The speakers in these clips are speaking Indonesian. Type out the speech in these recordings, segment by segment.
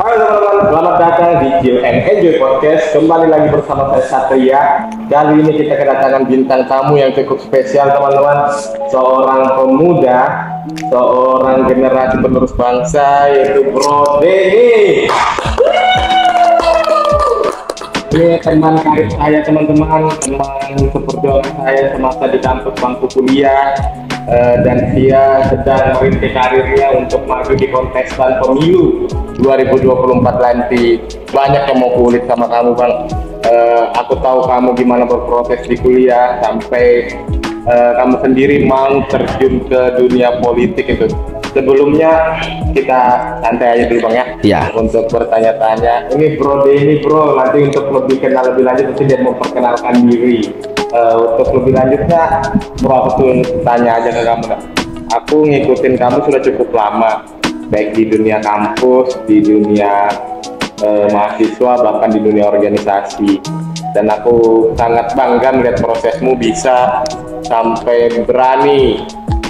Halo teman-teman, selamat datang di Chill and Enjoy Podcast. Kembali lagi bersama saya Satria. Kali ini kita kedatangan bintang tamu yang cukup spesial teman-teman. Seorang pemuda, seorang generasi penerus bangsa, yaitu Bro Denny. Ini teman karib saya teman-teman, teman seperjuangan saya semasa di kampus bangku kuliah. Dan dia sedang merintis karirnya untuk maju di kontestan pemilu 2024 nanti. Banyak yang mau kulik sama kamu Bang. Aku tahu kamu gimana berproses di kuliah sampai kamu sendiri mau terjun ke dunia politik itu. Sebelumnya kita santai aja dulu Bang ya. Iya. Untuk bertanya-tanya. Ini Bro Denny bro, nanti untuk lebih kenal lebih lanjut nanti dia memperkenalkan diri. Untuk lebih lanjutnya, bro aku tuh tanya aja ke kamu dah. Aku ngikutin kamu sudah cukup lama, baik di dunia kampus, di dunia mahasiswa, bahkan di dunia organisasi. Dan aku sangat bangga melihat prosesmu bisa sampai berani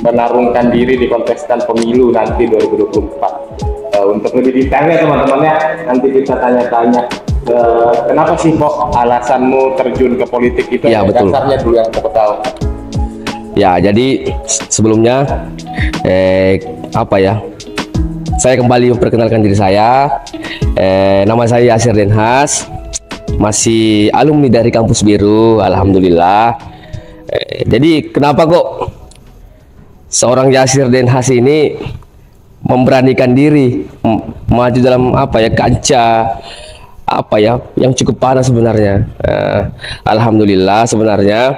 menarungkan diri di kontestan pemilu nanti 2024. Untuk lebih detailnya teman-teman ya, nanti kita tanya-tanya. Kenapa sih kok alasanmu terjun ke politik itu? Ya, betul. Dasarnya dulu yang aku tahu. Ya, jadi sebelumnya saya kembali memperkenalkan diri saya. Nama saya Yasir Denhas, masih alumni dari Kampus Biru, alhamdulillah. Jadi kenapa kok seorang Yasir Denhas ini memberanikan diri maju dalam kancah yang cukup panas sebenarnya. Alhamdulillah sebenarnya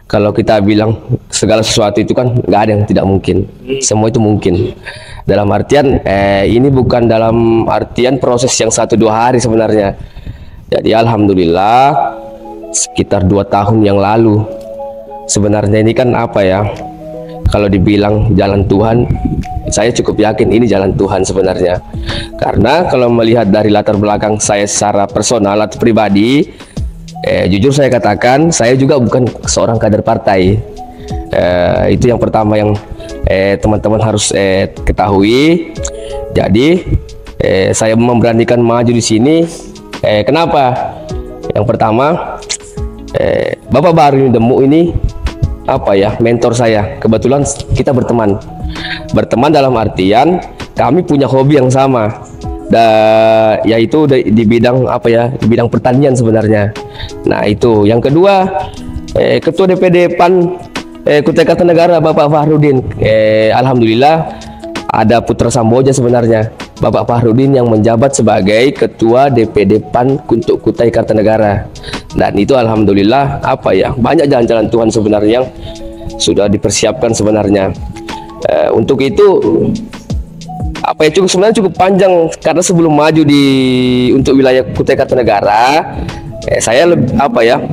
kalau kita bilang segala sesuatu itu kan nggak ada yang tidak mungkin, semua itu mungkin. Dalam artian ini bukan dalam artian proses yang 1-2 hari sebenarnya. Jadi alhamdulillah sekitar 2 tahun yang lalu sebenarnya ini kan kalau dibilang jalan Tuhan, saya cukup yakin ini jalan Tuhan sebenarnya. Karena kalau melihat dari latar belakang saya secara personal atau pribadi, jujur saya katakan, saya juga bukan seorang kader partai. Itu yang pertama yang teman-teman harus ketahui. Jadi saya memberanikan maju di sini. Kenapa? Yang pertama, Bapak Baharudin Demu ini mentor saya. Kebetulan kita berteman dalam artian kami punya hobi yang sama, yaitu di bidang di bidang pertanian sebenarnya. Nah itu yang kedua, Ketua DPD PAN Kutai Kartanegara Bapak Fahrudin. Alhamdulillah ada putra Samboja sebenarnya, Bapak Fahrudin yang menjabat sebagai Ketua DPD PAN untuk Kutai Kartanegara. Dan itu alhamdulillah banyak jalan-jalan Tuhan sebenarnya yang sudah dipersiapkan sebenarnya. Untuk itu cukup panjang, karena sebelum maju untuk wilayah Kutai Kartanegara, saya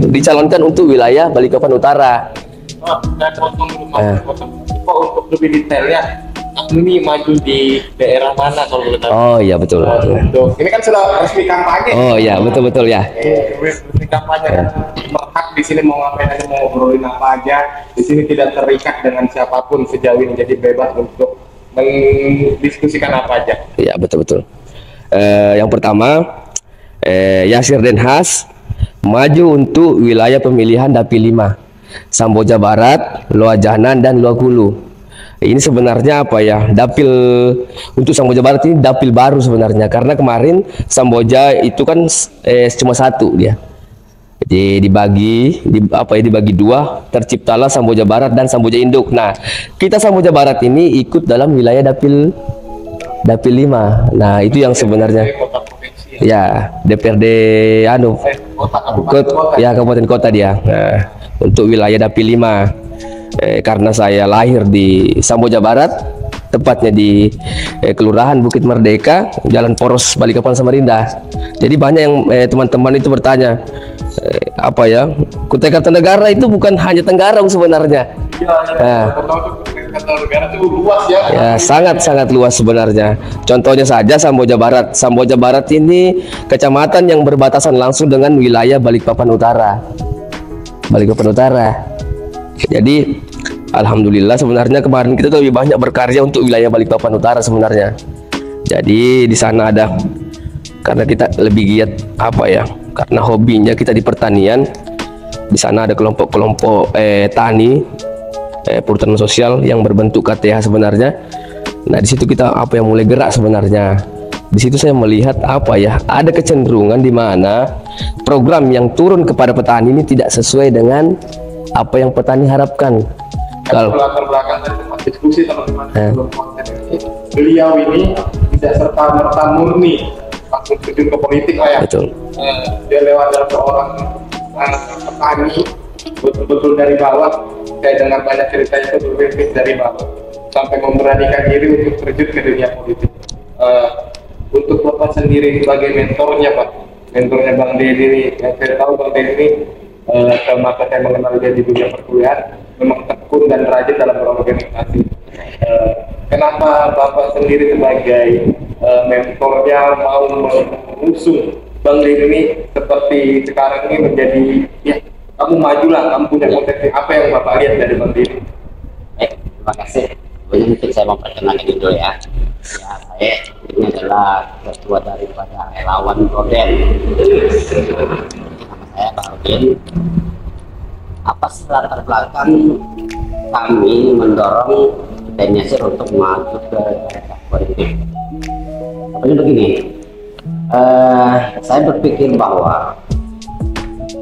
dicalonkan untuk wilayah Balikpapan Utara. Untuk lebih detailnya, ini maju di daerah mana kalau boleh tahu? Oh iya betul. Ini kan sudah resmi kampanye. Oh iya betul ya. Resmi kampanye kan berhak di sini mau ngapain aja, mau ngobrolin apa aja. Di sini tidak terikat dengan siapapun sejauh ini, jadi bebas untuk mendiskusikan apa aja. Iya betul. Yang pertama, Yasir Denhas maju untuk wilayah pemilihan Dapil 5 Samboja Barat, Loa Janan dan Loa Hulu. Ini sebenarnya dapil untuk Samboja Barat ini dapil baru sebenarnya, karena kemarin Samboja itu kan cuma 1 dia. Jadi dibagi 2, terciptalah Samboja Barat dan Samboja Induk. Nah, kita Samboja Barat ini ikut dalam wilayah dapil 5. Nah, itu yang sebenarnya ya DPRD kabupaten kota dia. Nah, untuk wilayah dapil 5. Karena saya lahir di Samboja Barat, tepatnya di Kelurahan Bukit Merdeka, Jalan Poros Balikpapan Samarinda. Jadi banyak yang teman-teman itu bertanya, Kutai Kartanegara itu bukan hanya Tenggarong sebenarnya. Ya, sangat luas sebenarnya. Contohnya saja Samboja Barat. Samboja Barat ini kecamatan yang berbatasan langsung dengan wilayah Balikpapan Utara. Jadi alhamdulillah sebenarnya kemarin kita lebih banyak berkarya untuk wilayah Balikpapan Utara sebenarnya. Jadi di sana ada karena kita lebih giat apa ya, karena hobinya kita di pertanian. Di sana ada kelompok-kelompok tani perhutanan sosial yang berbentuk KTH sebenarnya. Nah di situ kita apa yang mulai gerak sebenarnya. Di situ saya melihat apa ya, ada kecenderungan di mana program yang turun kepada petani ini tidak sesuai dengan apa yang petani harapkan. Kalau latar belakang dari tempat diskusi teman-teman sebelum konten ini, beliau ini tidak serta merta murni langsung terjun ke politik lah ya. betul. Dia lewat dari seorang petani betul-betul dari bawah. Saya dengar banyak ceritanya itu berpikir dari bawah sampai memberanikan diri untuk terjun ke dunia politik. Untuk Bapak sendiri sebagai mentornya Pak, mentornya Bang Dedi ini, yang saya tahu Bang Dedi ini semasa saya mengenal dia di dunia perkuliahan memang tekun dan rajin dalam berorganisasi. Kenapa Bapak sendiri sebagai mentornya mau mengusung Bang Dedi ini seperti sekarang ini menjadi, ya kamu majulah, kamu punya potensi, apa yang Bapak lihat dari Bang Dedi? Baik, terima kasih. Mungkin saya memperkenalkan dulu ya. Ya, saya ini adalah ketua daripada relawan Roden. Nama saya Pak Roden. Apa sih latar belakang kami mendorong Dennyasir untuk maju ke politik? Tapi begini, saya berpikir bahwa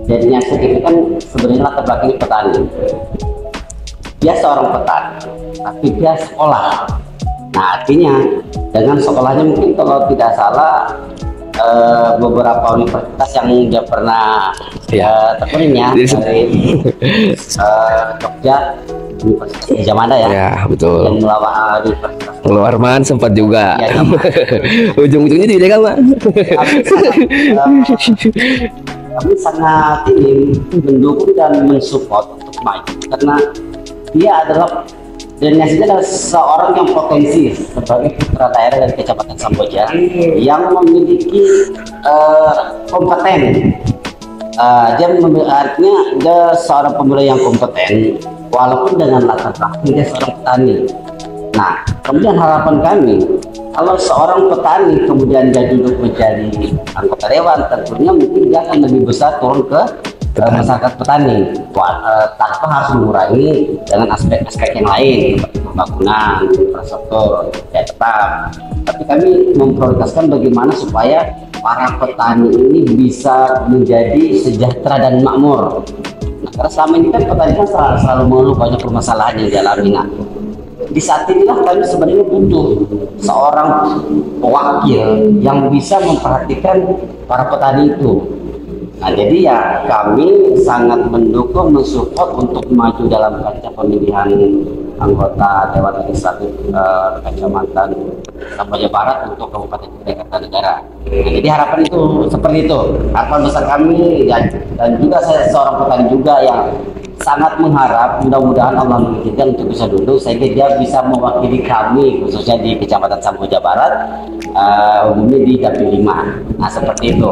Dennyasir itu kan sebenarnya latar belakangnya petani. Dia seorang petani, tapi dia sekolah. Nah artinya dengan sekolahnya mungkin kalau tidak salah beberapa universitas yang dia pernah tekunin ya, dari Jogja, Universitas Gajah Mada ya. Ya betul. Dan melawan Universitas Warman sempat juga. Ya, Ujung-ujungnya di Degama. Kami sangat ini mendukung dan mensupport untuk maju karena dia adalah Dennyasir adalah seorang yang potensi sebagai putra daerah dari Kecamatan Samboja yang memiliki kompeten. Artinya dia seorang pemuda yang kompeten walaupun dengan latar belakang dia seorang petani. Nah, kemudian harapan kami kalau seorang petani kemudian dia duduk menjadi anggota dewan, tentunya mungkin dia akan lebih besar turun ke masyarakat petani, tanpa harus mengurangi dengan aspek-aspek yang lain seperti pembangunan, infrastruktur, ya tetap. Tapi kami memprioritaskan bagaimana supaya para petani ini bisa menjadi sejahtera dan makmur. Nah, karena selama ini kan petani kan selalu mengeluh banyak permasalahan yang dialami. Nah, di saat inilah kami sebenarnya butuh seorang wakil yang bisa memperhatikan para petani itu. Nah, jadi ya kami sangat mendukung, mensupport untuk maju dalam kancah pemilihan anggota Dewan Legislatif Kecamatan Samboja Barat untuk Kabupaten Kutai Kartanegara. Nah, jadi harapan itu seperti itu. Harapan besar kami ya, dan juga saya seorang petani juga yang sangat mengharap mudah-mudahan Allah mengizinkan untuk bisa duduk sehingga dia bisa mewakili kami khususnya di Kecamatan Samboja Barat, umumnya di Dapil 5. Nah seperti itu.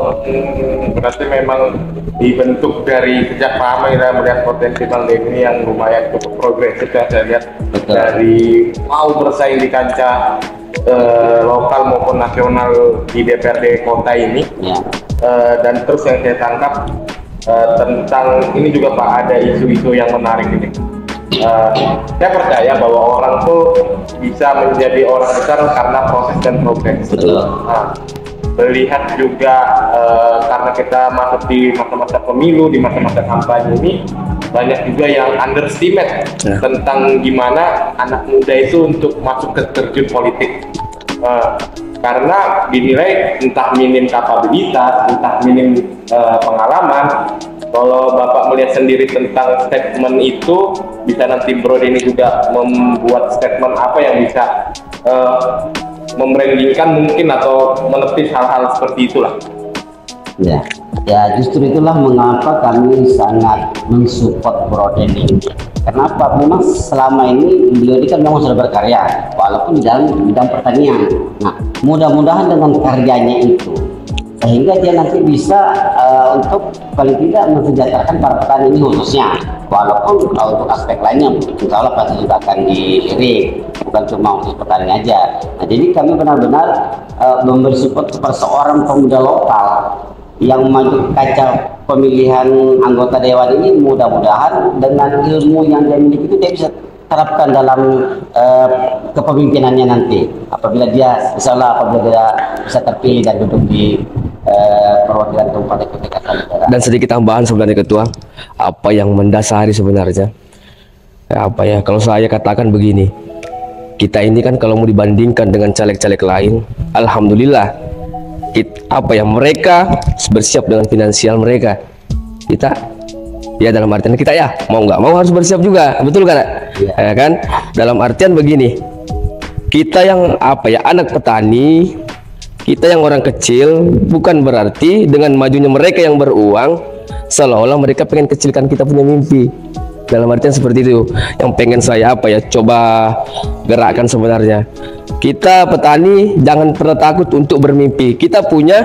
Berarti memang dibentuk dari sejak lama kita melihat potensi Bang Dedi yang lumayan cukup progresif ya, saya lihat. Betul. Dari mau bersaing di kancah lokal maupun nasional di DPRD kota ini ya. Dan terus yang saya tangkap tentang ini juga Pak, ada isu-isu yang menarik ini. Saya percaya bahwa orang tuh bisa menjadi orang besar karena proses dan progres. Melihat juga karena kita masuk di masa-masa pemilu, di masa-masa kampanye ini, banyak juga yang underestimate tentang gimana anak muda itu untuk masuk ke terjun politik. Karena dinilai entah minim kapabilitas, entah minim pengalaman. Kalau Bapak melihat sendiri tentang statement itu, bisa nanti Bro ini juga membuat statement apa yang bisa membrandingkan mungkin atau menepis hal-hal seperti itulah. Ya justru itulah mengapa kami sangat mensupport Bro Denny. Kenapa? Memang selama ini beliau ini kan memang sudah berkarya walaupun di dalam bidang pertanian. Nah mudah-mudahan dengan karyanya itu sehingga dia nanti bisa untuk paling tidak mensejahterakan para petani ini khususnya. walaupun kalau untuk aspek lainnya insya Allah pasti juga akan dilirik, bukan cuma untuk petani aja. Nah, jadi kami benar-benar memberi support kepada seorang pemuda lokal yang maju kaca pemilihan anggota dewan ini. Mudah-mudahan dengan ilmu yang dia miliki itu dia bisa terapkan dalam kepemimpinannya nanti apabila dia bisa terpilih dan duduk di perwakilan Kabupaten Kutai Kartanegara. Dan sedikit tambahan sebenarnya Ketua, apa yang mendasari sebenarnya kalau saya katakan begini, kita ini kan kalau mau dibandingkan dengan caleg-caleg lain, alhamdulillah mereka bersiap dengan finansial mereka, kita ya dalam artian kita ya mau nggak mau harus bersiap juga, betul kan? Ya kan, dalam artian begini, kita yang anak petani, kita yang orang kecil, bukan berarti dengan majunya mereka yang beruang seolah-olah mereka pengen kecilkan kita punya mimpi. Dalam artian seperti itu yang pengen saya coba gerakkan sebenarnya. Kita petani jangan pernah takut untuk bermimpi. Kita punya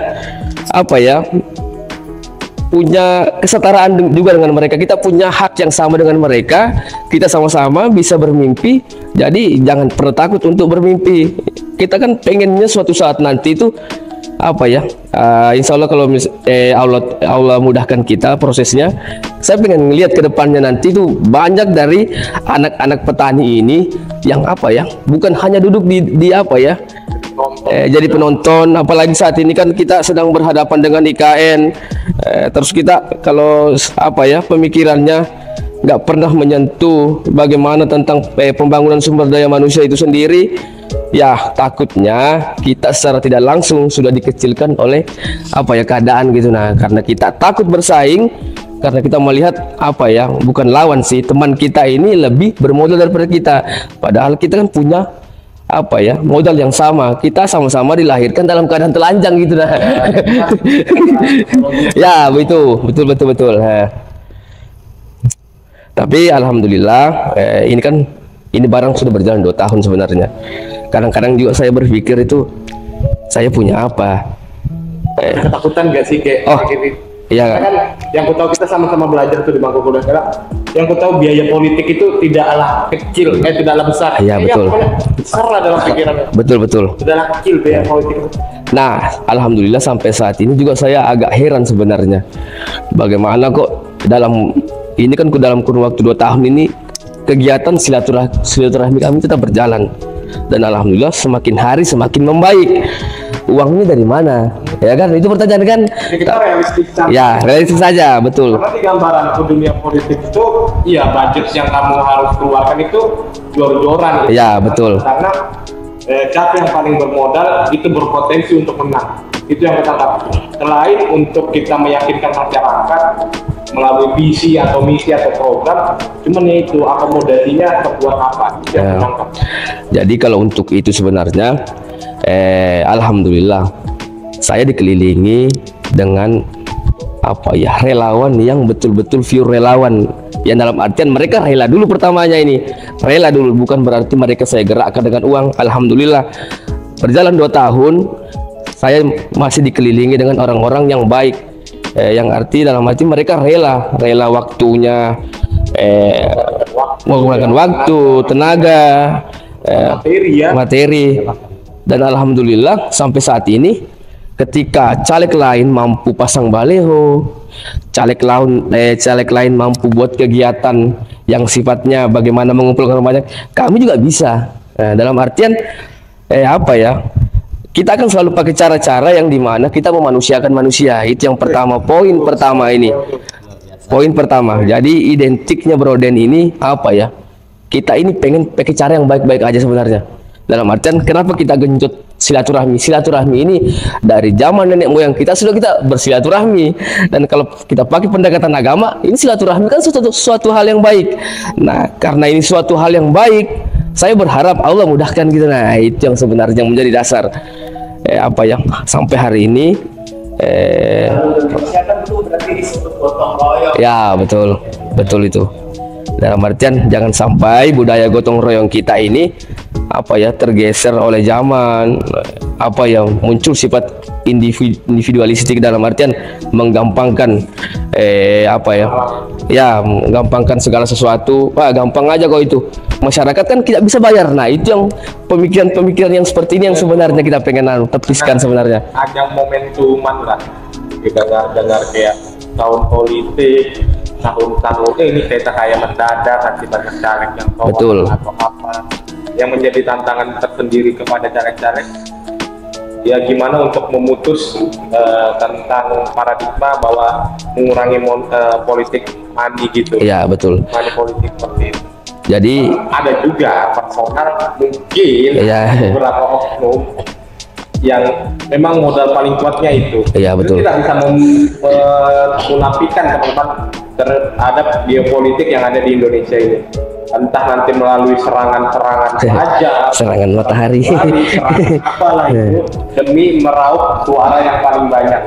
punya kesetaraan juga dengan mereka. Kita punya hak yang sama dengan mereka. Kita sama-sama bisa bermimpi. Jadi jangan pernah takut untuk bermimpi. Kita kan pengennya suatu saat nanti itu insya Allah kalau Allah mudahkan kita prosesnya, saya pengen ngelihat ke depannya nanti itu banyak dari anak-anak petani ini yang bukan hanya duduk di jadi penonton. Apalagi saat ini kan kita sedang berhadapan dengan IKN, terus kita kalau pemikirannya nggak pernah menyentuh bagaimana tentang pembangunan sumber daya manusia itu sendiri. Ya takutnya kita secara tidak langsung sudah dikecilkan oleh keadaan gitu. Nah, karena kita takut bersaing, karena kita melihat bukan lawan sih, teman kita ini lebih bermodal daripada kita, padahal kita kan punya modal yang sama. Kita sama-sama dilahirkan dalam keadaan telanjang gitu. Nah ya betul. Tapi alhamdulillah ini barang sudah berjalan 2 tahun sebenarnya. Kadang-kadang juga saya berpikir itu saya punya apa? Ketakutan gak sih kayak gini? Iya. Kan yang ku tahu kita sama-sama belajar tuh di bangku kuliah sekarang. Yang ku tahu biaya politik itu tidaklah kecil, tidaklah besar. Iya betul. Besar lah dalam pikirannya. Betul. Tidaklah kecil biaya politik. Nah, alhamdulillah sampai saat ini juga saya agak heran sebenarnya. Bagaimana kok dalam kurun waktu 2 tahun ini kegiatan silaturahmi kami tetap berjalan, dan alhamdulillah semakin hari semakin membaik. Uangnya dari mana? Ya kan, itu pertanyaan kan? Kita realistis saja. Ya, realistis saja, betul. Karena di gambaran dunia politik itu, ya budget yang kamu harus keluarkan itu jor-joran. Gitu. Ya, betul. Karena siapa yang paling bermodal itu berpotensi untuk menang. Itu yang kita lakukan. Selain untuk kita meyakinkan masyarakat melalui visi atau misi atau program, cuman itu akomodasinya terbuat apa? Ya. Jadi kalau untuk itu sebenarnya alhamdulillah saya dikelilingi dengan relawan yang betul-betul pure relawan, yang dalam artian mereka rela dulu. Pertamanya ini rela dulu, bukan berarti mereka saya gerakkan dengan uang. Alhamdulillah berjalan 2 tahun saya masih dikelilingi dengan orang-orang yang baik, yang dalam arti mereka rela waktunya, menggunakan waktu, tenaga, materi. Dan alhamdulillah sampai saat ini ketika caleg lain mampu pasang baleho, caleg lain mampu buat kegiatan yang sifatnya bagaimana mengumpulkan banyak, kami juga bisa. Dalam artian kita akan selalu pakai cara-cara yang dimana kita memanusiakan manusia. Itu yang pertama, poin pertama ini. Poin pertama. Jadi identiknya Broden ini kita ini pengen pakai cara yang baik-baik aja sebenarnya. Dalam artian kenapa kita genjot silaturahmi? Silaturahmi ini dari zaman nenek moyang kita sudah kita bersilaturahmi, dan kalau kita pakai pendekatan agama, ini silaturahmi kan suatu hal yang baik. Nah, karena ini suatu hal yang baik, saya berharap Allah mudahkan gitu. Nah, itu yang sebenarnya yang menjadi dasar sampai hari ini. Ya betul itu. Dalam artian jangan sampai budaya gotong royong kita ini apa ya, tergeser oleh zaman, apa ya, muncul sifat individualistik dalam artian menggampangkan apa ya, menggampangkan segala sesuatu. Wah, gampang aja kok itu. Masyarakat kan tidak bisa bayar. Nah, itu yang pemikiran-pemikiran yang seperti ini yang sebenarnya kita pengen tepiskan sebenarnya. Ada momentuman lah, kita dengar kayak tahun politik, tahun ini kita kayak mendadak kasih banyak caleg yang Betul. atau apa yang menjadi tantangan tersendiri kepada caleg-caleg. Ya gimana untuk memutus tentang paradigma bahwa mengurangi politik money gitu. Iya, betul. Money politik seperti itu. Jadi Ada juga personal mungkin beberapa oknum yang memang modal paling kuatnya itu. Iya, betul. Itu tidak bisa menafikan teman-teman terhadap geopolitik yang ada di Indonesia ini. Entah nanti melalui serangan-serangan wajah, serangan matahari, serangan apalah itu demi meraup suara yang paling banyak.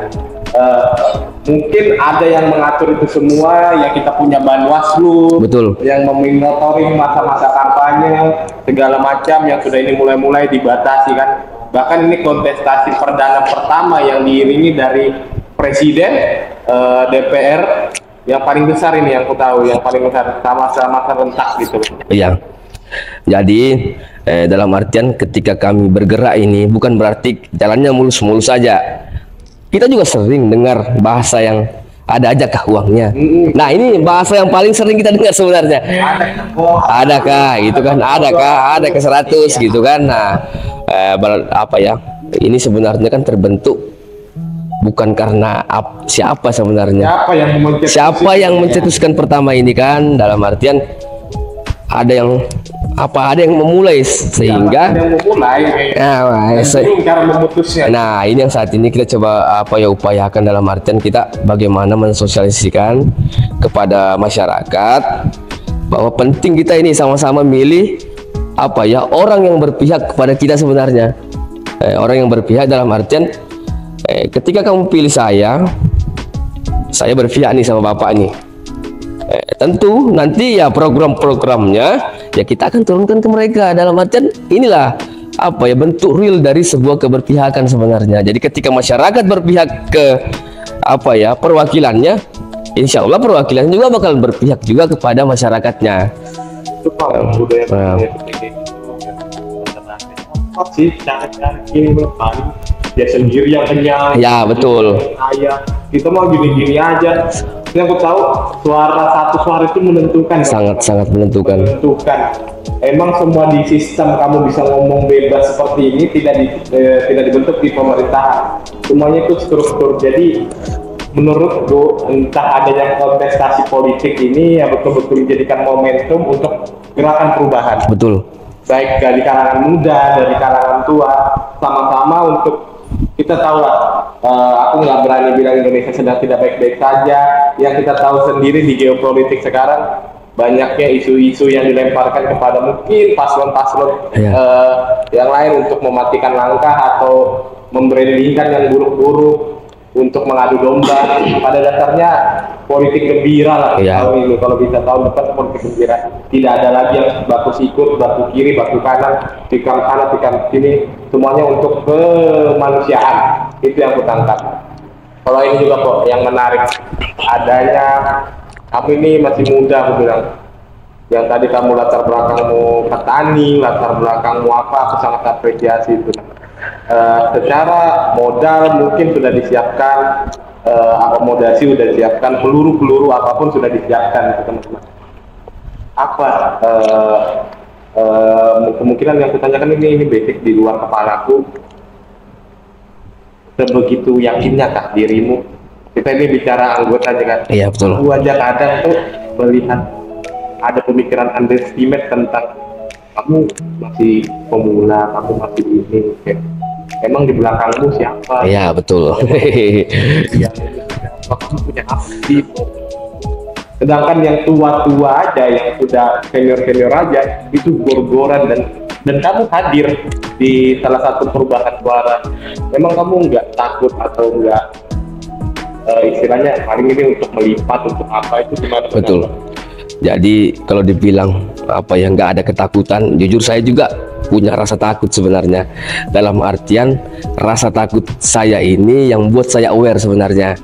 Mungkin ada yang mengatur itu semua, ya kita punya Banwaslu, betul, yang memonitoring masa-masa kampanye segala macam yang sudah ini mulai dibatasi kan. Bahkan ini kontestasi perdana pertama yang diiringi dari presiden, DPR yang paling besar ini yang aku tahu, yang paling besar sama-sama serentak gitu. Iya. Jadi dalam artian ketika kami bergerak ini bukan berarti jalannya mulus-mulus saja. Kita juga sering dengar bahasa yang ada aja kah uangnya. Nah, ini bahasa yang paling sering kita dengar sebenarnya. Adakah gitu kan? Adakah? Ada ke 100 gitu kan? Nah, apa ya? Ini sebenarnya kan terbentuk bukan karena siapa sebenarnya. Siapa yang mencetuskan pertama ini kan? Dalam artian ada yang memulai sehingga nah ini yang saat ini kita coba upayakan dalam artian kita bagaimana mensosialisasikan kepada masyarakat bahwa penting kita ini sama-sama milih orang yang berpihak kepada kita sebenarnya. Orang yang berpihak dalam artian ketika kamu pilih saya berpihak nih sama bapak nih. Tentu nanti ya program-programnya ya kita akan turunkan ke mereka dalam artian inilah bentuk real dari sebuah keberpihakan sebenarnya. Jadi ketika masyarakat berpihak ke perwakilannya, insya Allah perwakilannya juga bakal berpihak juga kepada masyarakatnya. Itu kalau budaya sih cara ini paling dia sendiri yang kenyang. Ya betul. Kita mau gini-gini aja. Yang aku tahu satu suara itu menentukan. Sangat menentukan. Emang semua di sistem kamu bisa ngomong bebas seperti ini tidak dibentuk di pemerintahan. Semuanya itu struktur. Jadi menurutku entah adanya kontestasi politik ini ya betul-betul dijadikan momentum untuk gerakan perubahan. Betul. Baik dari kalangan muda, dari kalangan tua, sama-sama untuk kita tahu lah, aku nggak berani bilang Indonesia sedang tidak baik-baik saja. Yang kita tahu sendiri di geopolitik sekarang banyaknya isu-isu yang dilemparkan kepada mungkin paslon-paslon yang lain untuk mematikan langkah atau membrandingkan yang buruk-buruk untuk mengadu domba. Pada dasarnya politik gembira lah tahun ini. Kalau bisa tahun depan politik gembira, tidak ada lagi yang baku sikut, baku kiri, baku kanan, tikam kanan, tikam sini, semuanya untuk kemanusiaan. Itu yang aku tangkap. Kalau ini juga kok yang menarik adanya kamu ini masih muda, aku bilang. Yang tadi kamu latar belakangmu petani, latar belakangmu aku sangat apresiasi itu. Secara modal mungkin sudah disiapkan, akomodasi sudah disiapkan, peluru apapun sudah disiapkan, teman-teman. Kemungkinan yang kutanyakan ini basic di luar kepalaku. Sebegitu yakinnya kah dirimu? Kita ini bicara anggota aja kan? Iya betul. Aku aja kadang tuh melihat ada pemikiran underestimate tentang kamu masih pemula, kamu masih ini. Emang di belakangmu siapa? Iya betul. Kamu punya apa sih? Sedangkan yang tua-tua aja, yang sudah senior aja, itu gor-goran dan kamu hadir di salah satu perubahan suara. Memang kamu nggak takut atau nggak istilahnya paling ini untuk melipat untuk apa itu gimana? Betul. Jadi kalau dibilang nggak ada ketakutan, jujur saya juga punya rasa takut sebenarnya. Dalam artian rasa takut saya ini yang buat saya aware sebenarnya,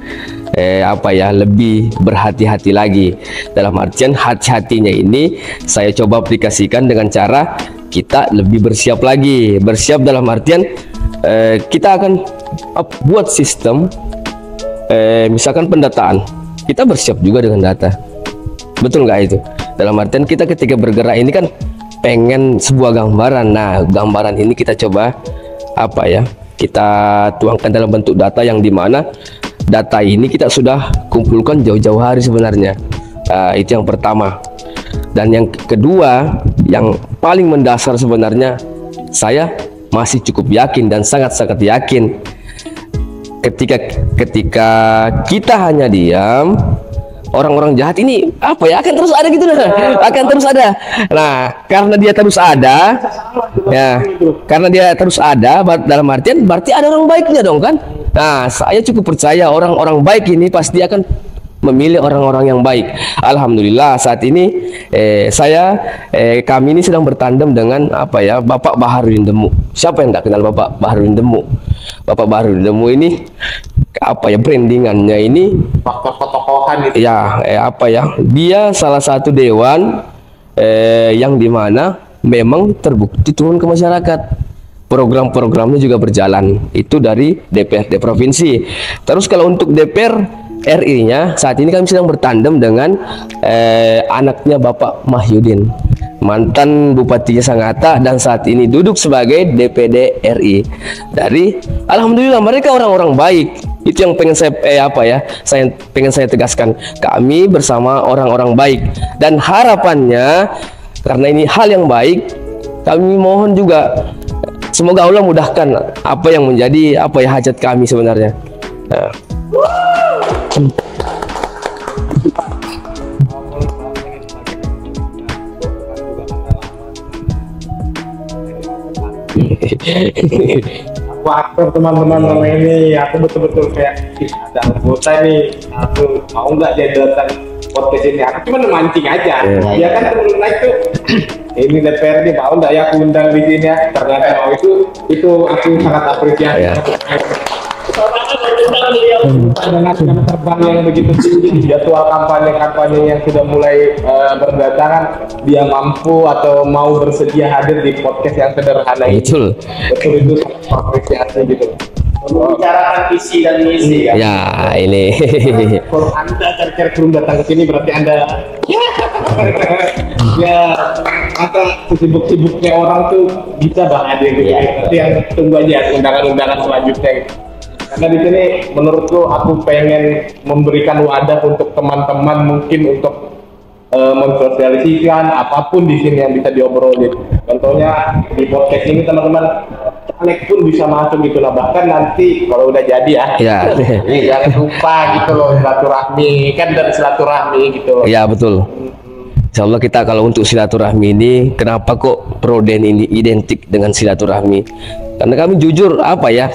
lebih berhati-hati lagi. Dalam artian hati-hatinya ini saya coba aplikasikan dengan cara kita lebih bersiap lagi. Bersiap dalam artian kita akan buat sistem, misalkan pendataan, kita bersiap juga dengan data. Betul nggak itu? Dalam artian kita ketika bergerak ini kan pengen sebuah gambaran. Nah, gambaran ini kita coba kita tuangkan dalam bentuk data, yang dimana data ini kita sudah kumpulkan jauh-jauh hari sebenarnya. Itu yang pertama. Dan yang kedua, yang paling mendasar sebenarnya, saya masih cukup yakin dan sangat-sangat yakin ketika kita hanya diam, orang-orang jahat ini akan terus ada gitu, akan terus ada. Nah, karena dia terus ada, karena dia terus ada, dalam artian berarti ada orang baiknya dong kan. Nah, saya cukup percaya orang-orang baik ini pasti akan memilih orang-orang yang baik. Alhamdulillah saat ini kami ini sedang bertandem dengan Bapak Baharudin Demu. Siapa yang nggak kenal Bapak Baharudin Demu? Bapak Baharudin Demu ini brandingannya ini faktor tokohan itu. Dia salah satu dewan yang dimana memang terbukti turun ke masyarakat. Program-programnya juga berjalan, itu dari DPRD provinsi. Terus kalau untuk DPR RI-nya saat ini kami sedang bertandem dengan anaknya Bapak Mahyudin, mantan Bupatinya Sangatta, dan saat ini duduk sebagai DPD RI. Alhamdulillah mereka orang-orang baik. Itu yang pengen saya tegaskan. Kami bersama orang-orang baik, dan harapannya karena ini hal yang baik, kami mohon juga semoga Allah mudahkan apa yang menjadi hajat kami sebenarnya. Aku aktor teman-teman sama ini, aku betul-betul kayak ada anggota nih, aku mau nggak dia datang podcast ini. Aku cuma mancing aja, dia kan sebelum naik tuh ini DPRD mau nggak ya aku undang di sini ya. Ternyata itu aku sangat apresiasi. Dengan terbang yang begitu tinggi, jadwal kampanye yang sudah mulai berdatangan, dia mampu atau mau bersedia hadir di podcast yang sederhana ini. Betul itu apresiasi gitu. Membicarakan visi dan misi kan? Ya ini. Kalau Anda kira-kira belum datang ke sini berarti Anda masa sibuk-sibuknya orang tuh bisa hadir gitu. Nanti yang tunggu aja undangan-undangan selanjutnya gitu. Karena di sini menurutku aku pengen memberikan wadah untuk teman-teman mungkin untuk mensosialisasikan apapun di sini yang bisa diobrolin. Contohnya di podcast ini teman-teman caleg pun bisa masuk gitu lah. Bahkan nanti kalau udah jadi jangan lupa gitu loh, silaturahmi kan, dari silaturahmi gitu loh. Iya betul. Insya Allah kita kalau untuk silaturahmi ini, kenapa kok Proden ini identik dengan silaturahmi? Karena kami jujur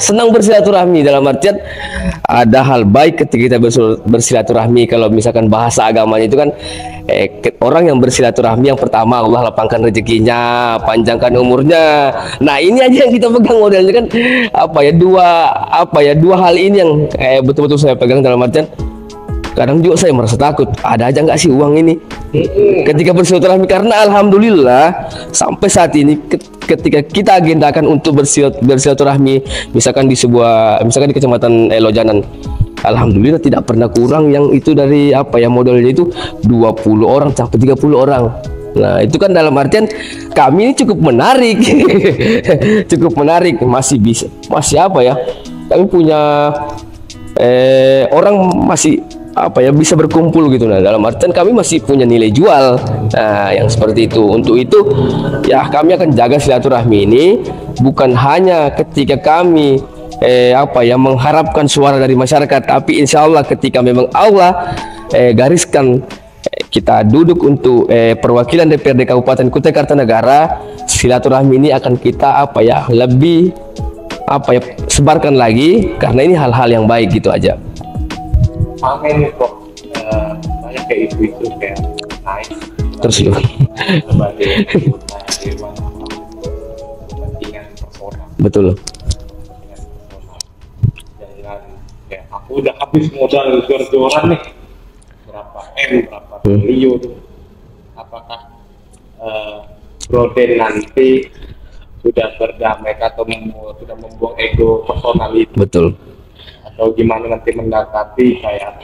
senang bersilaturahmi, dalam artian ada hal baik ketika kita bersilaturahmi. Kalau misalkan bahasa agamanya itu kan orang yang bersilaturahmi, yang pertama Allah lapangkan rezekinya, panjangkan umurnya. Nah ini aja yang kita pegang modelnya kan, dua hal ini yang betul-betul saya pegang. Dalam artian kadang juga saya merasa takut, ada aja nggak sih uang ini ketika bersilaturahmi. Karena alhamdulillah sampai saat ini ketika kita agendakan untuk bersilaturahmi, misalkan di kecamatan Lojanan, alhamdulillah tidak pernah kurang yang itu dari modelnya itu 20 orang sampai 30 orang. Nah itu kan dalam artian kami ini cukup menarik. Cukup menarik, masih kami punya orang masih bisa berkumpul gitu. Nah dalam artian kami masih punya nilai jual. Nah yang seperti itu. Untuk itu kami akan jaga silaturahmi ini, bukan hanya ketika kami mengharapkan suara dari masyarakat, tapi insya Allah ketika memang Allah gariskan kita duduk untuk perwakilan DPRD Kabupaten Kutai Kartanegara, silaturahmi ini akan kita lebih sebarkan lagi, karena ini hal-hal yang baik gitu aja. Sama ini kok banyak kayak isu-isu kayak naik terus sebagai Betul. Jangan kayak aku udah habis modal jor-joran nih, berapa berapa triliun. Apakah Bro Den nanti sudah berdamai atau sudah membuang ego personal itu, Betul. atau gimana nanti mendekati kayak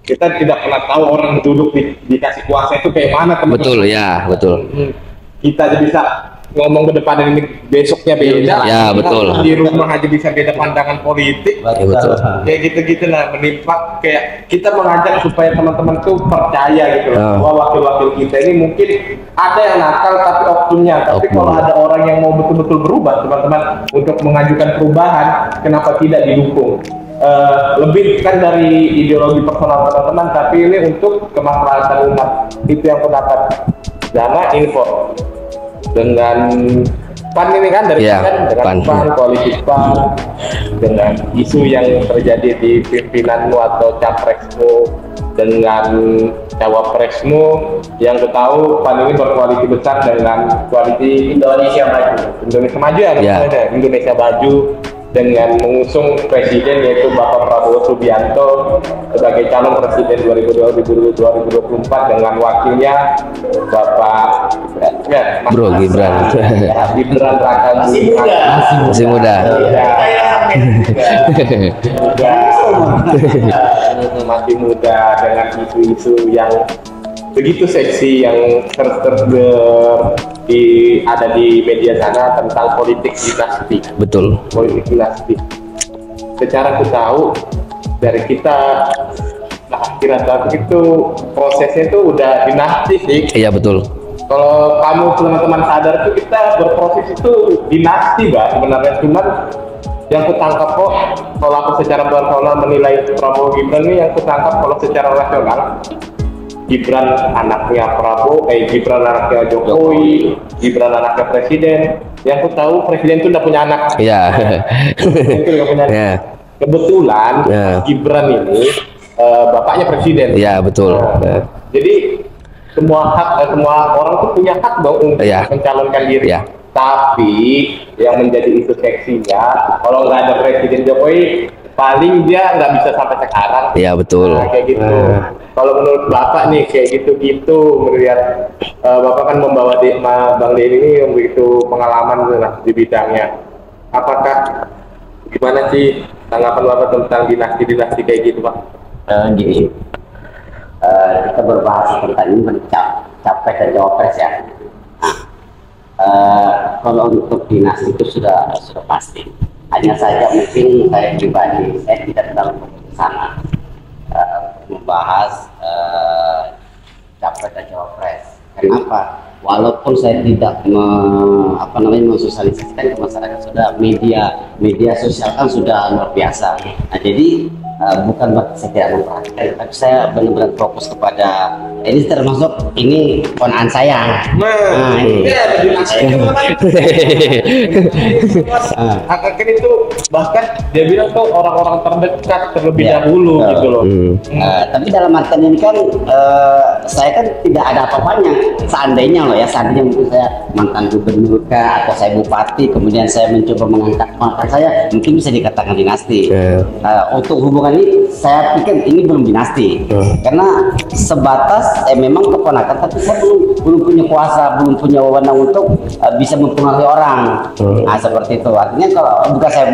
kita tidak pernah tahu orang duduk dikasih kuasa itu kayak mana, teman-teman. Betul ya, betul. Kita aja bisa ngomong ke depan ini, besoknya beda. Ya, betul. Di rumah aja bisa beda pandangan politik. Ya, betul. Kayak gitu-gitu lah, menimpa kayak kita mengajak supaya teman-teman tuh percaya gitu loh, bahwa wakil-wakil kita ini mungkin ada yang nakal tapi oknumnya. Tapi kalau ada orang yang mau betul-betul berubah, teman-teman, untuk mengajukan perubahan, kenapa tidak didukung? Lebih kan dari ideologi personal teman-teman, tapi ini untuk kemaslahatan umat. Itu yang pendapat Dana info dengan PAN ini kan dari dengan PAN, koalisi PAN, dengan isu yang terjadi di pimpinanmu atau capresmu dengan cawapresmu, yang ku tahu PAN ini berkoalisi besar dengan koalisi Indonesia Maju ya, Indonesia Maju, dengan mengusung presiden yaitu Bapak Prabowo Subianto sebagai calon presiden 2024 dengan wakilnya Bapak Bro Gibran. Gibran Raka Masih muda. Masih muda dengan isu-isu yang begitu seksi yang ada di media sana tentang politik dinasti. Betul. Politik dinasti. Secara aku tahu dari kita kira-kira itu prosesnya itu udah dinasti sih. Iya betul. Kalau kamu teman-teman sadar tuh kita berproses itu dinasti sebenarnya, cuman yang kutangkap kok kalau aku secara personal menilai Prabowo Gibran ini, yang kutangkap kalau secara rasional Gibran anaknya Prabowo, Gibran anaknya Jokowi, Gibran anaknya presiden. Yang aku tahu presiden itu udah punya anak. Iya. Itu udah punya anak. Yeah. Kebetulan Gibran ini bapaknya presiden. Iya betul. Jadi semua orang tuh punya hak dong untuk mencalonkan diri. Tapi yang menjadi isu seksinya, kalau nggak ada presiden Jokowi, paling dia nggak bisa sampai sekarang. Iya betul. Kayak gitu. Kalau menurut Bapak nih kayak gitu-gitu, melihat Bapak kan membawa Bang Denny ini yang begitu pengalaman lah di bidangnya. Apakah gimana sih tanggapan Bapak tentang dinasti kayak gitu, Pak? Gini, kita berbahas tentang ini capres dan cawapres ya. Kalau untuk dinasti itu sudah pasti. Hanya saja mungkin saya pribadi saya tidak terlalu fokus ke sana membahas capres dan cawapres. Kenapa? Walaupun saya tidak mensosialisasikan ke masyarakat, sudah media sosial kan sudah luar biasa. Nah, jadi bukan berarti saya tidak memperhatikan, tapi saya benar-benar fokus kepada ini, termasuk ini ponaan saya. Akan itu bahkan dia bilang tuh orang-orang terdekat terlebih dahulu gitu loh. Tapi dalam artian ini kan saya kan tidak ada apa-apanya. Seandainya mungkin saya mantan gubernur atau saya bupati, kemudian saya mencoba mengangkat saya, mungkin bisa dikatakan dinasti. Untuk hubungan ini saya pikir ini belum dinasti, karena sebatas memang keponakan, tapi saya belum punya kuasa, belum punya wewenang untuk bisa mempengaruhi orang. Nah seperti itu. Artinya kalau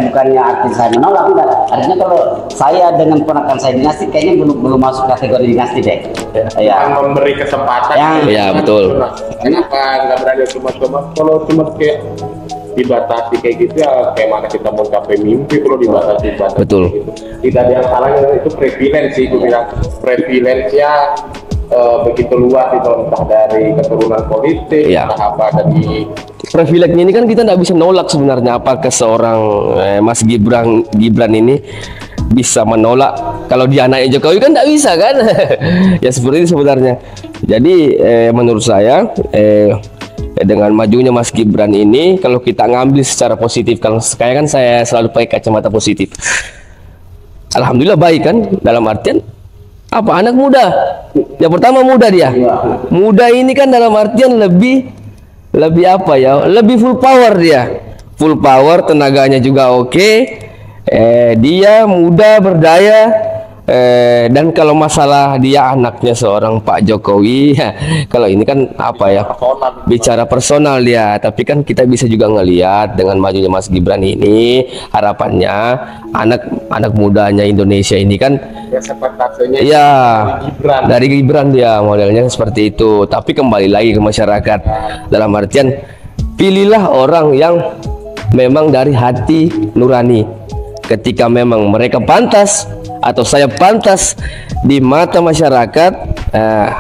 bukannya arti saya menolak, enggak. Artinya kalau saya dengan ponakan saya dinasti, kayaknya belum masuk kategori dinasti deh. Memberi kesempatan. Ya betul. Kenapa nggak berani cuma kalau cuma kayak dibatasi kayak gitu ya, kayak mana kita mau capai mimpi kalau dibatasi betul gitu. Tidak ada yang salah, itu privilege sih, gue bilang privilege-nya begitu luas itu, entah dari keturunan politik, entah apa dari privilege-nya ini kan kita nggak bisa nolak sebenarnya. Apakah seorang Mas Gibran ini bisa menolak kalau dia anaknya Jokowi? Kan nggak bisa kan. Ya seperti itu sebenarnya. Jadi menurut saya dengan majunya Mas Gibran ini, kalau kita ngambil secara positif, kalau kayak kan saya selalu pakai kacamata positif, alhamdulillah baik kan, dalam artian apa, anak muda. Yang pertama muda dia. Muda ini kan dalam artian lebih apa ya? Lebih full power dia. full power, tenaganya juga oke. Dia muda, berdaya. Dan kalau masalah dia anaknya seorang Pak Jokowi, ya, kalau ini kan apa ya, bicara personal dia, tapi kan kita bisa juga ngelihat dengan majunya Mas Gibran ini, harapannya anak mudanya Indonesia ini kan ya dari Gibran dia modelnya seperti itu. Tapi kembali lagi ke masyarakat, dalam artian pilihlah orang yang memang dari hati nurani. Ketika memang mereka pantas atau saya pantas di mata masyarakat,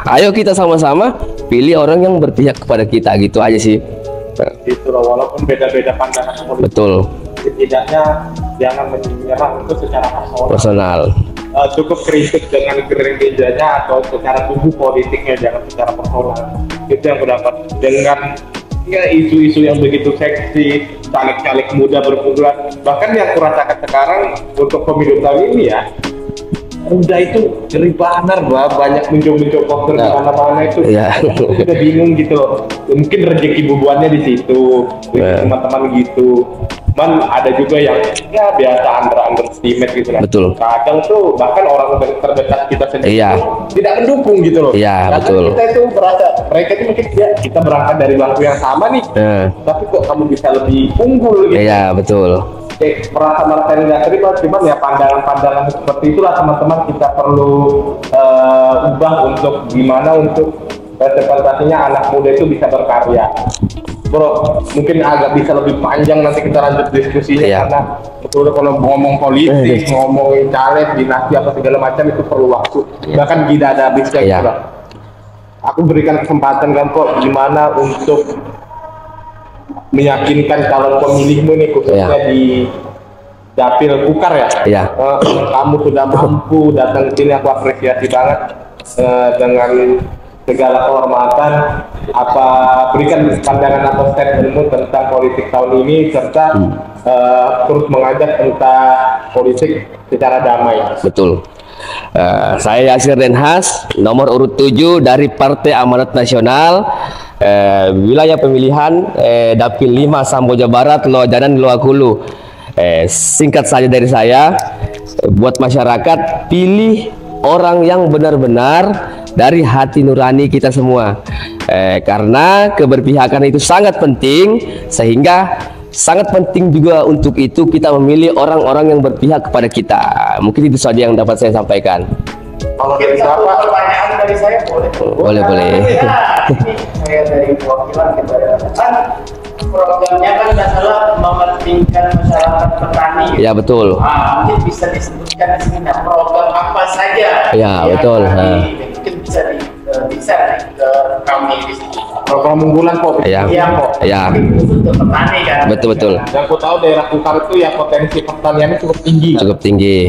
ayo kita sama-sama pilih orang yang berpihak kepada kita, gitu aja sih. Itu walaupun beda-beda pandangan politik. Betul. Setidaknya jangan menyerang itu secara personal. Cukup kritik dengan gerejanya atau secara tubuh politiknya, jangan secara personal. Itu yang aku dapat. Dengan ya, isu-isu yang begitu seksi, caleg-caleg muda bermunculan, bahkan yang aku rasakan sekarang untuk pemilu tahun ini ya, udah itu dari banner banyak muncul poster di mana-mana itu. Kita bingung gitu loh. Mungkin rezeki bubuannya di situ, teman-teman gitu. Cuman ada juga yang ya biasa underestimate gitu lah. Betul. Kadang tuh bahkan orang terdekat kita sendiri tidak mendukung gitu loh. Iya, karena betul. kita itu merasa mereka itu mungkin ya kita berangkat dari bangku yang sama nih, tapi kok kamu bisa lebih unggul gitu. Iya, betul. Merasa nggak terima, cuman ya pandangan-pandangan seperti itulah teman-teman kita perlu ubah untuk gimana untuk representasinya anak muda itu bisa berkarya. Bro, mungkin agak bisa lebih panjang nanti kita lanjut diskusinya karena betul kalau ngomong politik, ngomongin caleg, dinasti apa segala macam itu perlu waktu. Bahkan tidak ada habisnya gitu. Aku berikan kesempatan kan kok gimana untuk meyakinkan calon pemilihmu nih khususnya di dapil Kukar ya. Kamu sudah mampu datang ke sini, aku apresiasi banget dengan segala kehormatan. Apa berikan pandangan atau statementmu tentang politik tahun ini serta terus mengajak tentang politik secara damai. Betul. Saya Yasir Denhas, nomor urut 7 dari Partai Amanat Nasional, wilayah pemilihan Dapil 5 Samboja Barat, Lojanan, Loakulu. Singkat saja dari saya, buat masyarakat, pilih orang yang benar-benar dari hati nurani kita semua, karena keberpihakan itu sangat penting, sehingga sangat penting juga untuk itu kita memilih orang-orang yang berpihak kepada kita. Mungkin itu saja yang dapat saya sampaikan. Kalau dari siapa? Pertanyaan dari saya boleh? Boleh. Ya, ini saya dari perwakilan kita ya. Kan programnya kan nggak salah mementingkan masyarakat petani. Ya betul. Mungkin bisa disebutkan di sini program apa saja. Ya betul. Mungkin bisa ke kami di sini. Program unggulan kok. Ya. Khusus untuk petani kan. Betul. Yang aku tahu daerah Kukar itu ya potensi pertaniannya cukup tinggi.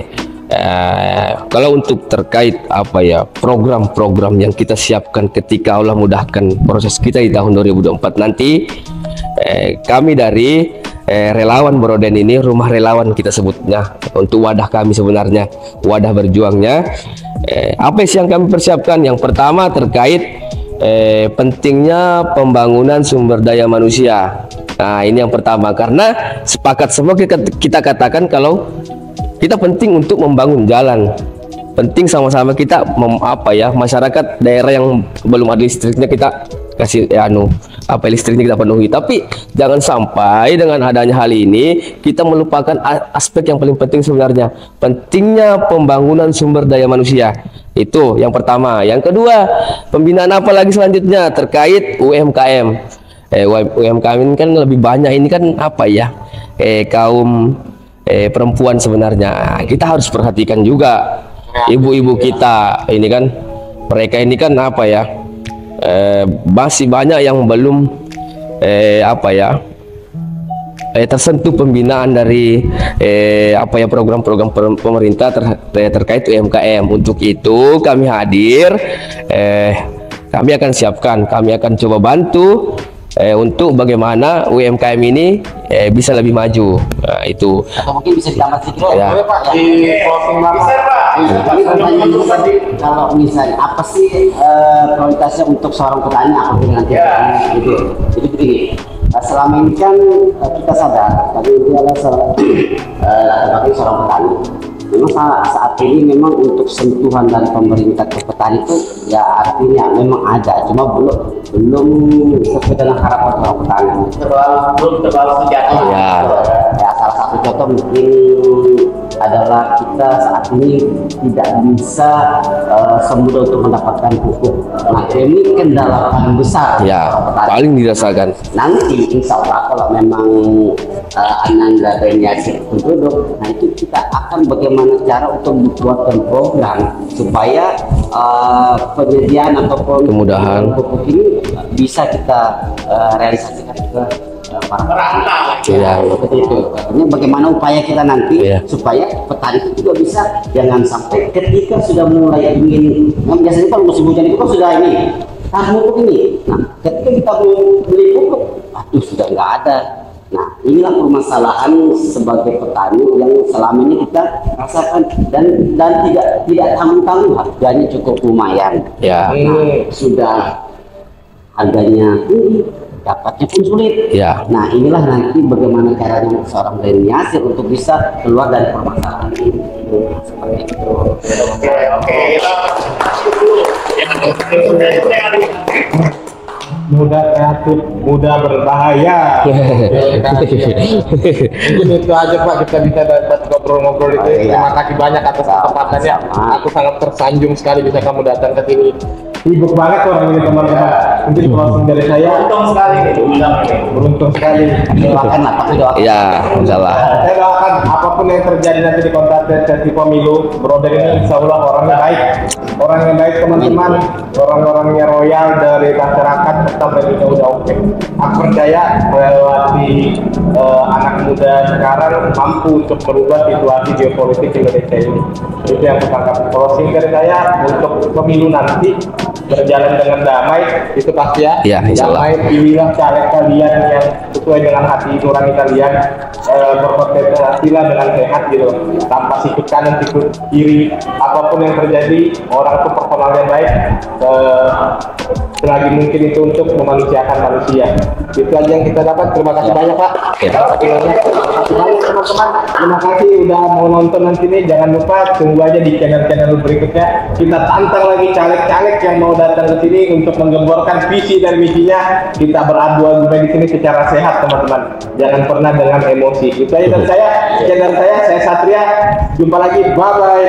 Kalau untuk terkait apa ya program-program yang kita siapkan ketika Allah mudahkan proses kita di tahun 2024 nanti, kami dari relawan Broden ini, rumah relawan kita sebutnya, untuk wadah kami sebenarnya, wadah berjuangnya. Apa sih yang kami persiapkan? Yang pertama terkait pentingnya pembangunan sumber daya manusia. Nah ini yang pertama, karena sepakat semua kita katakan kalau kita penting untuk membangun jalan, penting sama-sama kita masyarakat daerah yang belum ada listriknya kita kasih listriknya kita penuhi. Tapi jangan sampai dengan adanya hal ini kita melupakan aspek yang paling penting sebenarnya, pentingnya pembangunan sumber daya manusia. Itu yang pertama. Yang kedua, pembinaan apa lagi selanjutnya terkait UMKM. UMKM ini kan lebih banyak ini kan kaum perempuan sebenarnya. Kita harus perhatikan juga ibu-ibu kita ini kan, mereka ini kan masih banyak yang belum tersentuh pembinaan dari program-program pemerintah terkait UMKM. Untuk itu kami hadir, kami akan siapkan, kami akan coba bantu untuk bagaimana UMKM ini bisa lebih maju. Nah, itu. Atau mungkin bisa ditambah sedikit ya. Boleh Pak, di closing Bisa Pak. Kalau misalnya apa sih prioritasnya untuk seorang petani? Aku bilang itu begini. selama ini kan kita sadar, tapi dia adalah seorang petani. Memang saat ini memang untuk sentuhan dari pemerintah ke petani itu ya artinya memang ada, cuma belum sesuai dengan harapan seorang petani. Belum terlalu sejahtera. Ya, salah satu contoh mungkin adalah kita saat ini tidak bisa semudah untuk mendapatkan pupuk. Nah, ini kendala paling besar petani. Paling dirasakan. Nanti insya Allah kalau memang Ananda dan Yasir penduduk, nah itu kita akan bagaimana cara untuk membuatkan program supaya penyediaan ataupun kemudahan pupuk ini bisa kita realisasikan ke para Merantau. ya, seperti itu. Artinya bagaimana upaya kita nanti supaya petani itu juga bisa, jangan sampai ketika sudah mulai ingin, biasanya kalau musim hujan itu kan sudah ini pupuk ini. Nah, ketika kita mau beli pupuk, aduh sudah nggak ada. Nah, inilah permasalahan sebagai petani yang selama ini kita rasakan dan tidak tanggung-tanggung, harganya cukup lumayan. Ya. Nah, sudah harganya tinggi, dapatnya pun sulit. Ya. Nah, inilah nanti bagaimana caranya seorang Denny Yasir untuk bisa keluar dari permasalahan ini. Seperti itu. Oke, kita masuk dulu. Muda kreatif, muda berbahaya. Mungkin itu aja Pak, kita bisa dapat ngobrol-ngobrol itu. Terima kasih banyak atas kesempatannya. Aku sangat tersanjung sekali bisa kamu datang ke sini. Sibuk banget orang ini teman-teman. Mungkin closing dari saya. Beruntung sekali nih diundang ini. Beruntung sekali. Doakan lah, pasti doakan. Ya, insyaallah. Saya doakan apapun yang terjadi nanti di kontestasi pemilu, Brother ini insya Allah orangnya baik. Orang yang baik teman-teman, orang-orangnya royal dari masyarakat serta berarti udah oke. Aku percaya melewati anak muda sekarang mampu untuk merubah situasi geopolitik Indonesia ini. Itu yang aku tangkap. Closing dari saya untuk pemilu nanti berjalan dengan damai, itu pasti ya. Ya, insyaallah. Damai, pilihlah caleg kalian yang sesuai dengan hati nurani kalian, berkontestasilah dengan sehat gitu, tanpa sikut kanan sikut kiri. Apapun yang terjadi, orang itu personal yang baik, selagi mungkin itu untuk memanusiakan manusia. Itu aja yang kita dapat. Terima kasih banyak Pak. Terima kasih banyak teman-teman. Terima kasih udah mau nonton nanti nih. Jangan lupa tunggu aja di channel-channel berikutnya. Kita tantang lagi caleg-caleg yang mau datang ke sini untuk menggemborkan visi dan misinya. Kita beradu di sini secara sehat teman-teman. Jangan pernah dengan emosi. Itu aja dari saya. Channel saya Satria. Jumpa lagi. Bye bye.